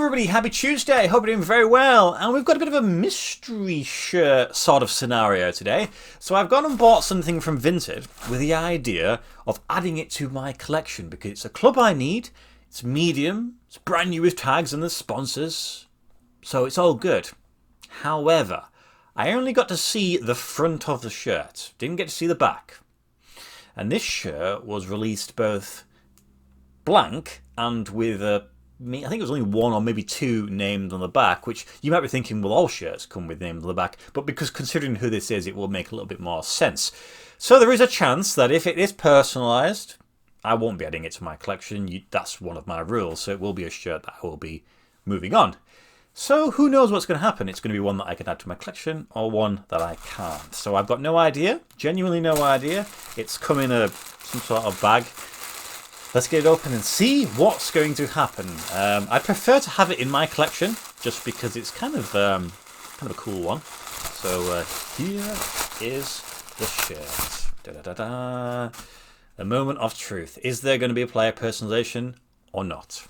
everybody, happy Tuesday, hope you're doing very well, and we've got a bit of a mystery shirt sort of scenario today. So I've gone and bought something from Vinted with the idea of adding it to my collection because it's a club I need, it's medium, it's brand new with tags and there's sponsors, so it's all good. However, I only got to see the front of the shirt, didn't get to see the back. And this shirt was released both blank and with a I think it was only one or maybe two named on the back, which you might be thinking, well, all shirts come with names on the back, but because considering who this is, it will make a little bit more sense. So there is a chance that if it is personalised, I won't be adding it to my collection. That's one of my rules, so it will be a shirt that I will be moving on. So who knows what's going to happen? It's going to be one that I can add to my collection or one that I can't. So I've got no idea, genuinely no idea. It's come in some sort of bag. Let's get it open and see what's going to happen. I prefer to have it in my collection just because it's kind of a cool one. So here is the shirt. Da-da-da-da. The moment of truth. Is there going to be a player personalization or not?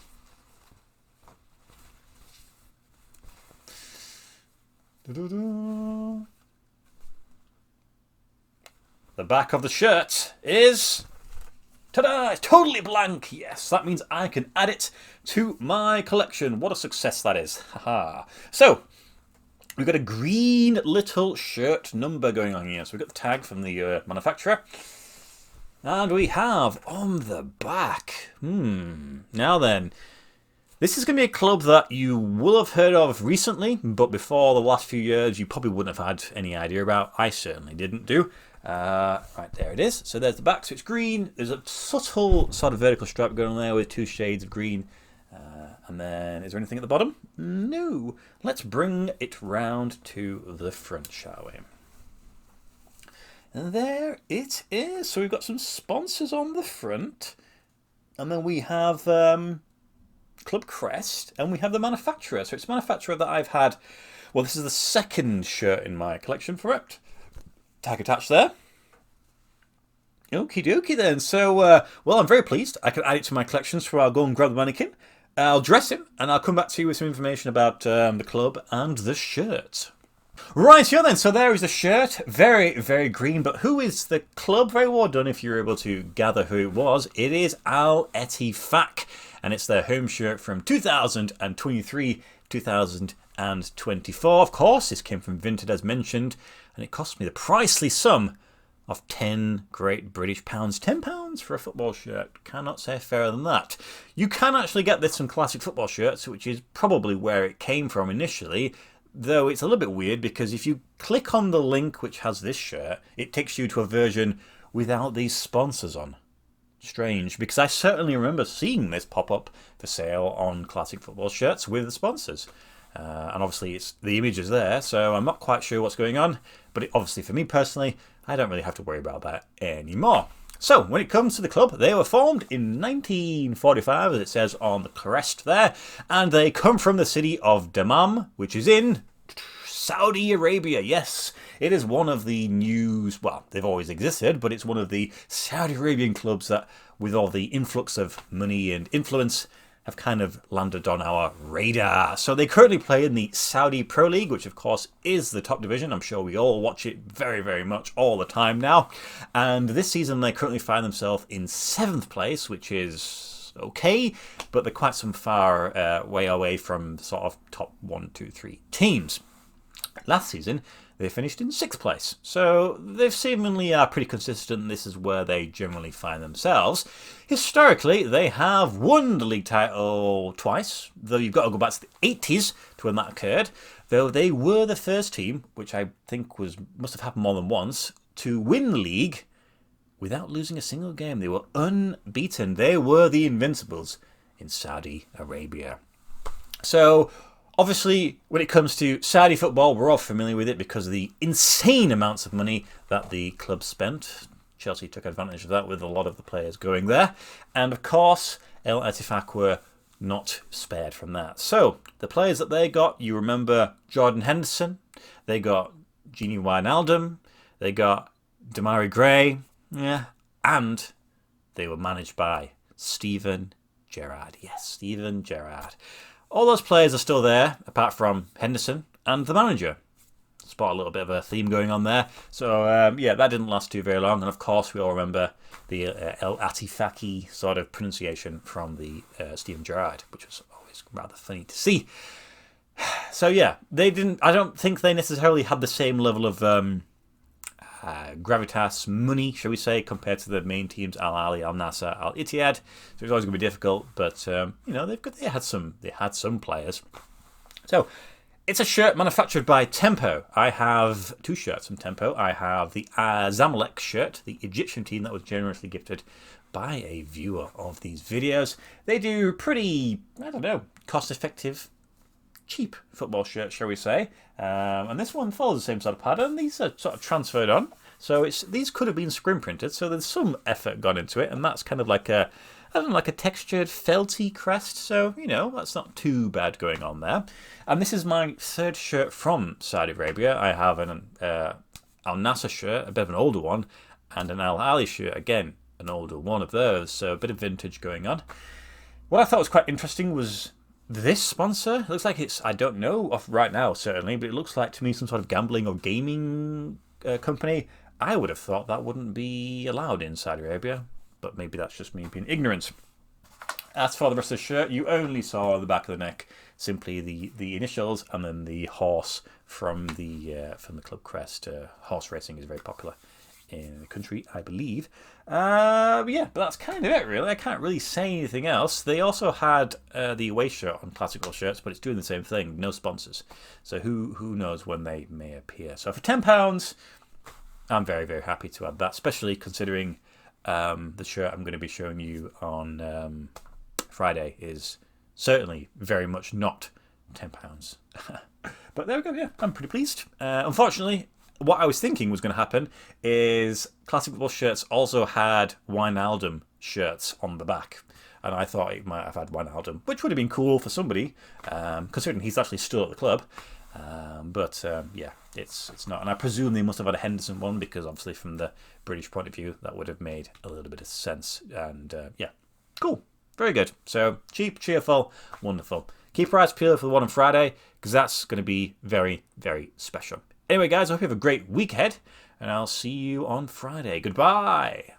Da-da-da. The back of the shirt is... ta-da! It's totally blank. Yes, that means I can add it to my collection. What a success that is. Haha. So, we've got a green little shirt number going on here. So we've got the tag from the manufacturer. And we have on the back. Now then, this is going to be a club that you will have heard of recently, but before the last few years you probably wouldn't have had any idea about. I certainly didn't do. Right, there it is. So there's the back, so it's green. There's a subtle sort of vertical stripe going on there with two shades of green. And then, is there anything at the bottom? No. Let's bring it round to the front, shall we? And there it is. So we've got some sponsors on the front. And then we have Club Crest. And we have the manufacturer. So it's a manufacturer that I've had. Well, this is the second shirt in my collection for it. Tag attached there. Okie dokie then. So, well, I'm very pleased. I can add it to my collection, so I'll go and grab the mannequin. I'll dress him, and I'll come back to you with some information about the club and the shirt. Right, yeah then. So there is the shirt. Very, very green. But who is the club? Very well done if you're able to gather who it was. It is Al Ettifaq, and it's their home shirt from 2023, 2024. Of course, this came from Vinted as mentioned. And it cost me the pricely sum of 10 great British pounds. £10 for a football shirt. Cannot say fairer than that. You can actually get this from classic football shirts, which is probably where it came from initially. Though it's a little bit weird because if you click on the link which has this shirt, it takes you to a version without these sponsors on. Strange, because I certainly remember seeing this pop up for sale on classic football shirts with the sponsors. And obviously the image is there, so I'm not quite sure what's going on. But obviously for me personally, I don't really have to worry about that anymore. So when it comes to the club, they were formed in 1945, as it says on the crest there. And they come from the city of Dammam, which is in Saudi Arabia. Yes, it is one of the well, they've always existed, but it's one of the Saudi Arabian clubs that, with all the influx of money and influence, have kind of landed on our radar. So they currently play in the Saudi Pro League, which of course is the top division. I'm sure we all watch it very, very much all the time now. And this season they currently find themselves in 7th place, which is okay, but they're quite some far way away from sort of top 1, 2, 3 teams. Last season, they finished in 6th place. So they seemingly are pretty consistent. This is where they generally find themselves. Historically, they have won the league title twice, though you've got to go back to the 80s to when that occurred. Though they were the first team, which I think must have happened more than once, to win the league without losing a single game. They were unbeaten. They were the Invincibles in Saudi Arabia. So obviously, when it comes to Saudi football, we're all familiar with it because of the insane amounts of money that the club spent. Chelsea took advantage of that with a lot of the players going there. And of course, Al Ettifaq were not spared from that. So, the players that they got, you remember Jordan Henderson, they got Gini Wijnaldum, they got Demarai Gray, and they were managed by Steven Gerrard. Yes, Steven Gerrard. All those players are still there, apart from Henderson and the manager. Spot a little bit of a theme going on there. So, yeah, that didn't last too very long. And, of course, we all remember the El Atifaki sort of pronunciation from the Steven Gerrard, which was always rather funny to see. So, yeah, they didn't. I don't think they necessarily had the same level of gravitas, money, shall we say, compared to the main teams, Al Ahly, Al Nassr, Al Ittihad. So it's always going to be difficult. But, you know, they had some players. So, it's a shirt manufactured by Tempo. I have 2 shirts from Tempo. I have the Zamalek shirt, the Egyptian team that was generously gifted by a viewer of these videos. They do pretty, I don't know, cost-effective, cheap football shirts, shall we say. And this one follows the same sort of pattern. These are sort of transferred on. So these could have been screen printed, so there's some effort gone into it, and that's kind of like a, I don't know, like a textured felty crest, so, you know, that's not too bad going on there. And this is my 3rd shirt from Saudi Arabia. I have an Al Nassr shirt, a bit of an older one, and an Al Ahly shirt, again, an older one of those, so a bit of vintage going on. What I thought was quite interesting was this sponsor. It looks like it's, I don't know off right now, certainly, but it looks like to me some sort of gambling or gaming company. I would have thought that wouldn't be allowed in Saudi Arabia, but maybe that's just me being ignorant. As for the rest of the shirt, you only saw the back of the neck, simply the initials and then the horse from the club crest. Horse racing is very popular in the country, I believe. Yeah, but that's kind of it, really. I can't really say anything else. They also had the away shirt on classical shirts, but it's doing the same thing. No sponsors. So who knows when they may appear. So for £10, I'm very, very happy to add that, especially considering the shirt I'm going to be showing you on Friday is certainly very much not £10. But there we go, yeah, I'm pretty pleased. Unfortunately, what I was thinking was going to happen is Classic Football shirts also had Wijnaldum shirts on the back. And I thought it might have had Wijnaldum, which would have been cool for somebody, considering he's actually still at the club. But yeah, it's not. And I presume they must have had a Henderson one, because obviously from the British point of view, that would have made a little bit of sense. And yeah, cool. Very good. So cheap, cheerful, wonderful. Keep your eyes peeled for the one on Friday, because that's going to be very, very special. Anyway, guys, I hope you have a great week ahead, and I'll see you on Friday. Goodbye.